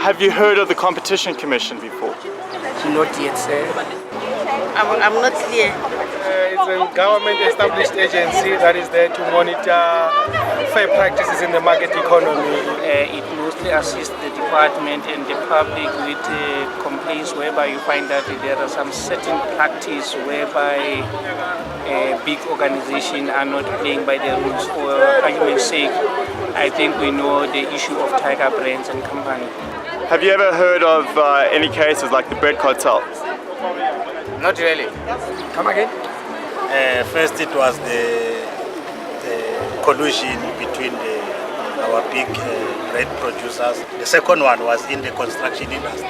Have you heard of the Competition Commission before? Not yet, sir. I'm not clear. It's a government-established agency that is there to monitor fair practices in the market economy. It mostly assists the department and the public with complaints whereby you find that there are some certain practice whereby big organizations are not playing by the rules. For argument's sake, I think we know the issue of Tiger Brands and Company. Have you ever heard of any cases like the bread cartel? Not really. Come again? First, it was the collusion between our big bread producers. The second one was in the construction industry.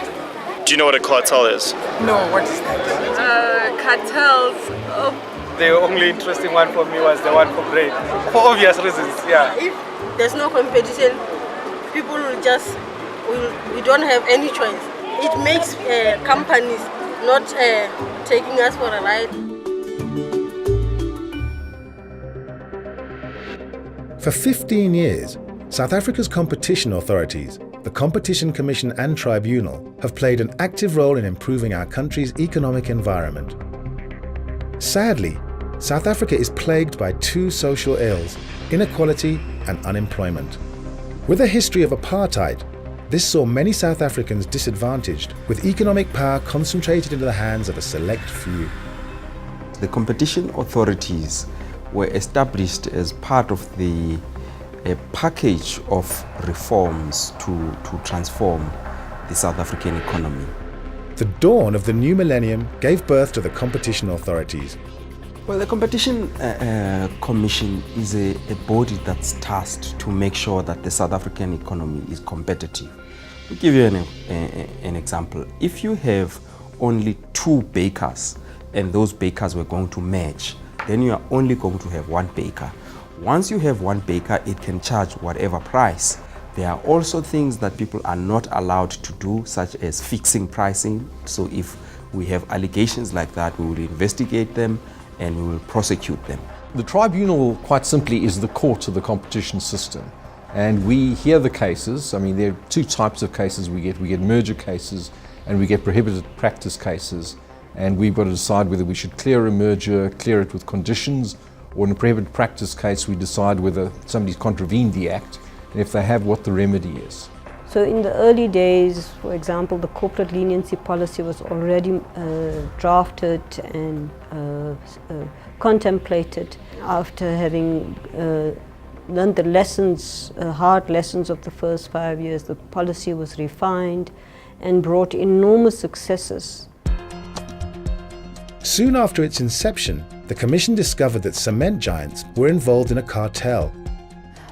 Do you know what a cartel is? No, what is that? Cartels. The only interesting one for me was the one for bread. For obvious reasons, yeah. If there's no competition, people will just, we don't have any choice. It makes companies not taking us for a ride. For 15 years, South Africa's competition authorities, the Competition Commission and Tribunal, have played an active role in improving our country's economic environment. Sadly, South Africa is plagued by two social ills: inequality and unemployment. With a history of apartheid, this saw many South Africans disadvantaged, with economic power concentrated into the hands of a select few. The competition authorities were established as part of a package of reforms to transform the South African economy. The dawn of the new millennium gave birth to the competition authorities. Well, the Competition Commission is a body that's tasked to make sure that the South African economy is competitive. I'll give you an example. If you have only 2 bakers and those bakers were going to merge, then you are only going to have 1 baker. Once you have 1 baker, it can charge whatever price. There are also things that people are not allowed to do, such as fixing pricing. So if we have allegations like that, we will investigate them and we will prosecute them. The tribunal, quite simply, is the court of the competition system. And we hear the cases. I mean, there are 2 types of cases we get. We get merger cases and we get prohibited practice cases. And we've got to decide whether we should clear a merger, clear it with conditions, or in a prohibited practice case, we decide whether somebody's contravened the act, and if they have, what the remedy is. So in the early days, for example, the corporate leniency policy was already drafted and contemplated. After having learned the lessons, hard lessons of the first 5 years, the policy was refined and brought enormous successes. Soon after its inception, the Commission discovered that cement giants were involved in a cartel.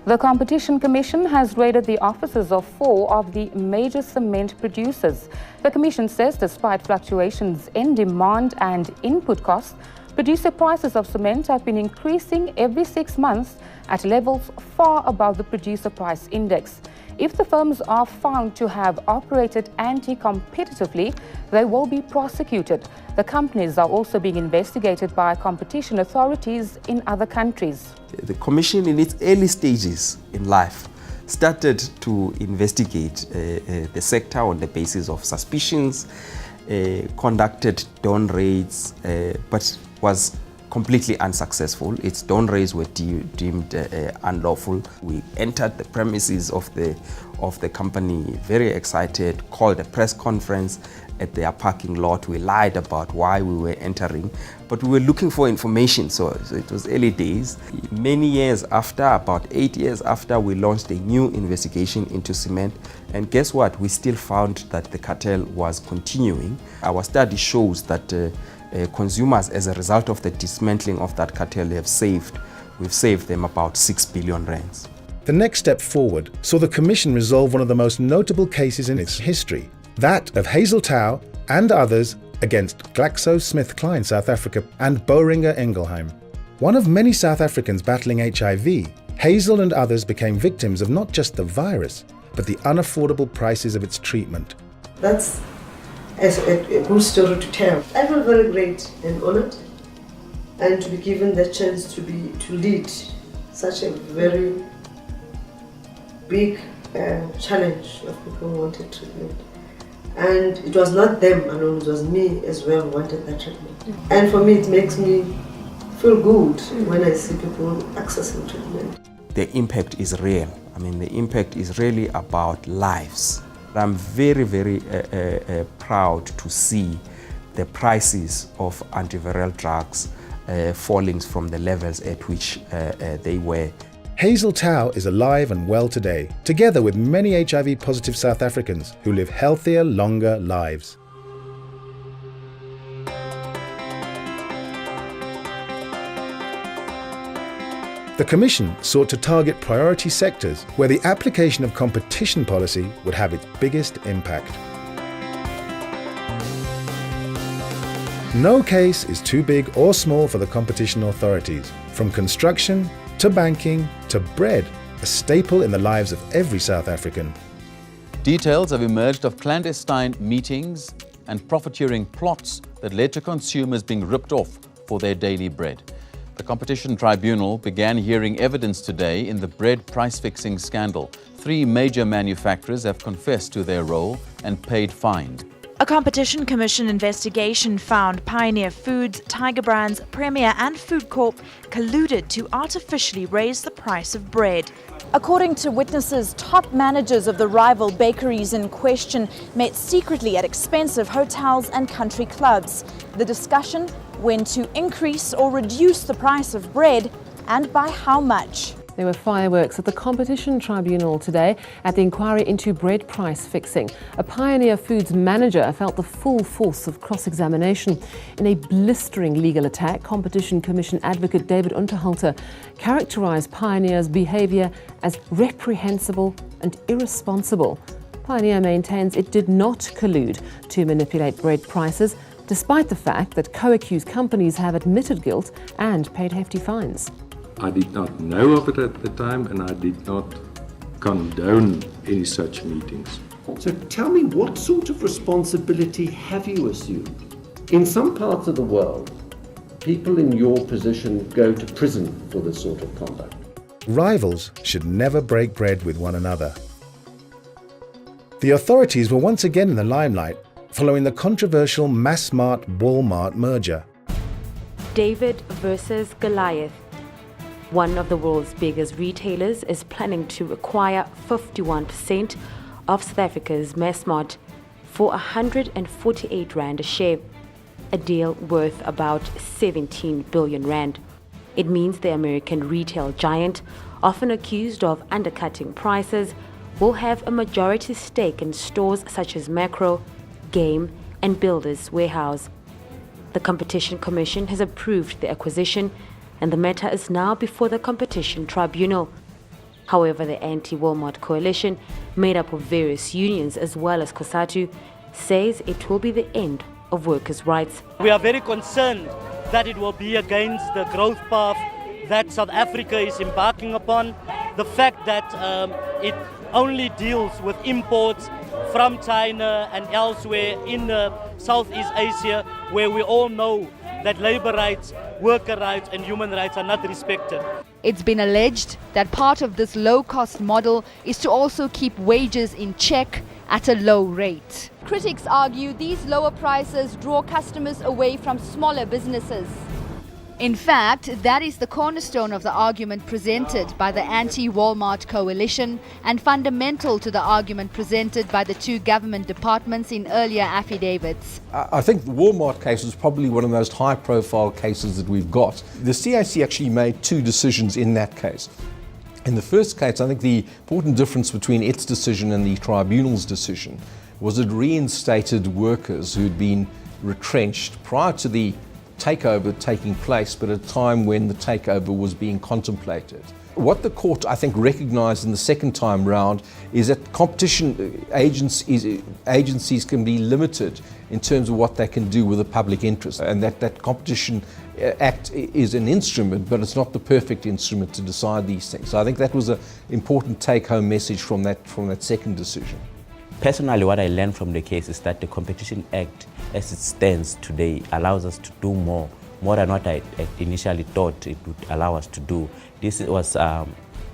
The Competition Commission has raided the offices of 4 of the major cement producers. The Commission says despite fluctuations in demand and input costs, producer prices of cement have been increasing every 6 months at levels far above the producer price index. If the firms are found to have operated anti-competitively, they will be prosecuted. The companies are also being investigated by competition authorities in other countries. The Commission, in its early stages in life, started to investigate the sector on the basis of suspicions, conducted dawn raids, but was completely unsuccessful. Its dawn raids were deemed unlawful. We entered the premises of the company very excited, called a press conference at their parking lot. We lied about why we were entering, but we were looking for information, so it was early days. Many years after, about 8 years after, we launched a new investigation into cement, and guess what? We still found that the cartel was continuing. Our study shows that consumers, as a result of the dismantling of that cartel, we've saved them about 6 billion rands. The next step forward saw the Commission resolve one of the most notable cases in its history, that of Hazeltow and others against GlaxoSmithKline South Africa and Boehringer Ingelheim. One of many South Africans battling HIV, Hazel and others became victims of not just the virus, but the unaffordable prices of its treatment. That's a good story to tell. I feel very great and honored, and to be given the chance to lead such a very big challenge of people who wanted treatment. And it was not them alone, it was me as well who wanted that treatment. And for me, it makes me feel good when I see people accessing treatment. The impact is real. I mean, the impact is really about lives. I'm very, very proud to see the prices of antiviral drugs falling from the levels at which they were. Hazel Tao is alive and well today, together with many HIV-positive South Africans who live healthier, longer lives. The Commission sought to target priority sectors where the application of competition policy would have its biggest impact. No case is too big or small for the competition authorities, from construction to banking to bread, a staple in the lives of every South African. Details have emerged of clandestine meetings and profiteering plots that led to consumers being ripped off for their daily bread. The Competition Tribunal began hearing evidence today in the bread price-fixing scandal. 3 major manufacturers have confessed to their role and paid fines. A Competition Commission investigation found Pioneer Foods, Tiger Brands, Premier and Food Corp colluded to artificially raise the price of bread. According to witnesses, top managers of the rival bakeries in question met secretly at expensive hotels and country clubs. The discussion: when to increase or reduce the price of bread and by how much. There were fireworks at the Competition Tribunal today at the inquiry into bread price fixing. A Pioneer Foods manager felt the full force of cross-examination. In a blistering legal attack, Competition Commission advocate David Unterhalter characterised Pioneer's behaviour as reprehensible and irresponsible. Pioneer maintains it did not collude to manipulate bread prices, despite the fact that co-accused companies have admitted guilt and paid hefty fines. I did not know of it at the time, and I did not condone any such meetings. So tell me, what sort of responsibility have you assumed? In some parts of the world, people in your position go to prison for this sort of conduct. Rivals should never break bread with one another. The authorities were once again in the limelight following the controversial Massmart-Walmart merger. David versus Goliath. One of the world's biggest retailers is planning to acquire 51% of South Africa's Massmart for 148 Rand a share, a deal worth about 17 billion Rand. It means the American retail giant, often accused of undercutting prices, will have a majority stake in stores such as Makro, Game and Builders Warehouse. The Competition Commission has approved the acquisition, and the matter is now before the Competition Tribunal. However, the anti-Walmart coalition, made up of various unions as well as COSATU, says it will be the end of workers' rights. We are very concerned that it will be against the growth path that South Africa is embarking upon. The fact that it only deals with imports from China and elsewhere in Southeast Asia, where we all know that labor rights, worker rights and human rights are not respected. It's been alleged that part of this low-cost model is to also keep wages in check at a low rate. Critics argue these lower prices draw customers away from smaller businesses. In fact, that is the cornerstone of the argument presented by the anti-Walmart coalition and fundamental to the argument presented by the 2 government departments in earlier affidavits. I think the Walmart case is probably one of the most high-profile cases that we've got. The CAC actually made 2 decisions in that case. In the first case, I think the important difference between its decision and the tribunal's decision was it reinstated workers who'd been retrenched prior to the takeover taking place, but at a time when the takeover was being contemplated. What the court, I think, recognised in the second time round is that competition agencies can be limited in terms of what they can do with the public interest, and that Competition Act is an instrument, but it's not the perfect instrument to decide these things. So I think that was an important take-home message from that second decision. Personally, what I learned from the case is that the Competition Act, as it stands today, allows us to do more than what I initially thought it would allow us to do. This was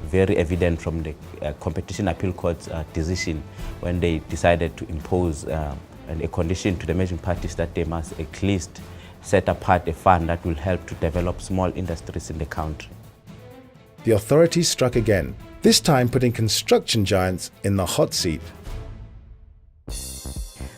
very evident from the Competition Appeal Court's decision when they decided to impose a condition to the merging parties that they must at least set apart a fund that will help to develop small industries in the country. The authorities struck again, this time putting construction giants in the hot seat.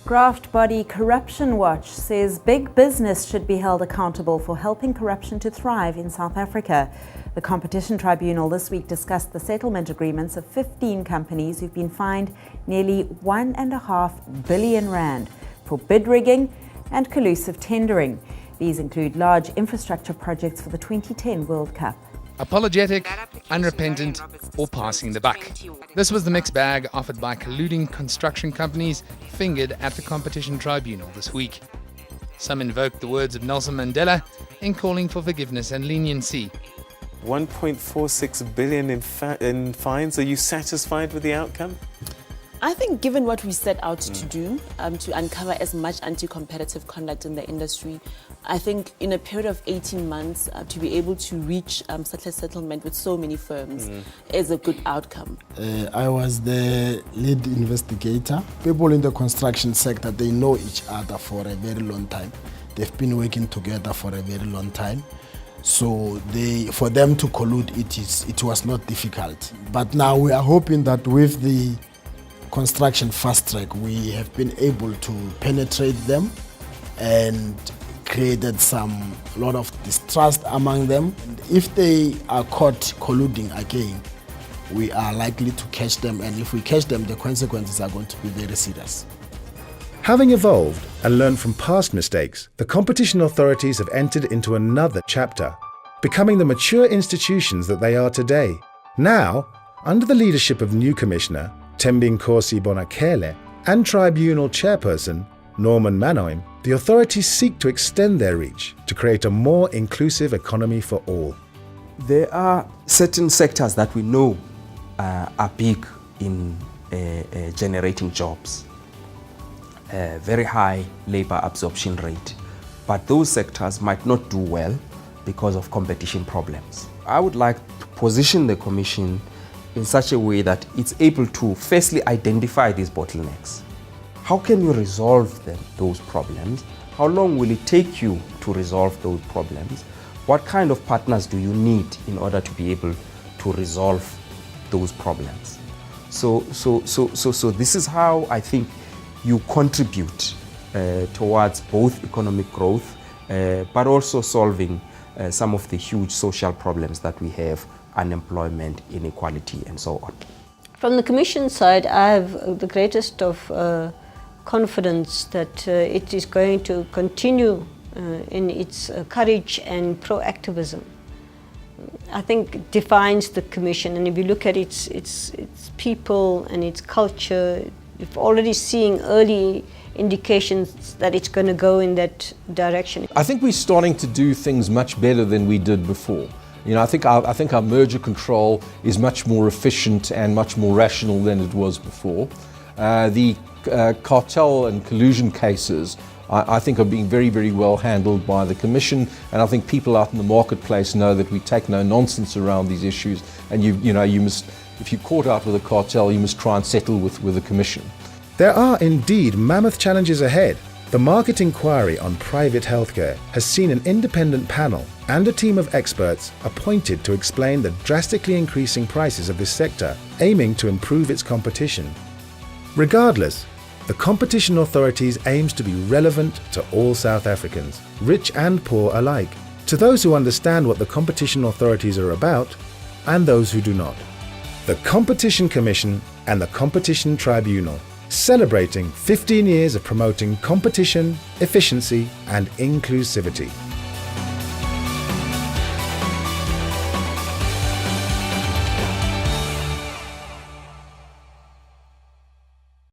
Graft body Corruption Watch says big business should be held accountable for helping corruption to thrive in South Africa. The Competition Tribunal this week discussed the settlement agreements of 15 companies who've been fined nearly R1.5 billion for bid rigging and collusive tendering. These include large infrastructure projects for the 2010 World Cup. Apologetic, unrepentant, or passing the buck. This was the mixed bag offered by colluding construction companies fingered at the Competition Tribunal this week. Some invoked the words of Nelson Mandela in calling for forgiveness and leniency. 1.46 billion in fines. Are you satisfied with the outcome? I think given what we set out to do, to uncover as much anti-competitive conduct in the industry, I think in a period of 18 months to be able to reach such a settlement with so many firms is a good outcome. I was the lead investigator. People in the construction sector, they know each other for a very long time. They've been working together for a very long time. So for them to collude, it was not difficult. But now we are hoping that with the construction fast track, we have been able to penetrate them and created a lot of distrust among them. If they are caught colluding again, we are likely to catch them, and if we catch them, the consequences are going to be very serious. Having evolved and learned from past mistakes, the competition authorities have entered into another chapter, becoming the mature institutions that they are today. Now, under the leadership of new Commissioner Thembinkosi Bonakele and Tribunal Chairperson Norman Manoim, the authorities seek to extend their reach to create a more inclusive economy for all. There are certain sectors that we know are big in generating jobs, very high labor absorption rate, but those sectors might not do well because of competition problems. I would like to position the Commission in such a way that it's able to firstly identify these bottlenecks. How can you resolve those problems? How long will it take you to resolve those problems? What kind of partners do you need in order to be able to resolve those problems? So this is how I think you contribute towards both economic growth, but also solving some of the huge social problems that we have, unemployment, inequality, and so on. From the Commission side, I have the greatest of confidence that it is going to continue in its courage and proactivism. I think it defines the Commission, and if you look at its people and its culture, you're already seeing early indications that it's going to go in that direction. I think we're starting to do things much better than we did before. You know, I think our merger control is much more efficient and much more rational than it was before. The cartel and collusion cases, I think, are being very, very well handled by the Commission, and I think people out in the marketplace know that we take no nonsense around these issues. And you must, if you're caught out with a cartel, you must try and settle with the Commission. There are indeed mammoth challenges ahead. The market inquiry on private healthcare has seen an independent panel and a team of experts appointed to explain the drastically increasing prices of this sector, aiming to improve its competition. Regardless, the competition authorities aims to be relevant to all South Africans, rich and poor alike, to those who understand what the competition authorities are about and those who do not. The Competition Commission and the Competition Tribunal, celebrating 15 years of promoting competition, efficiency and inclusivity.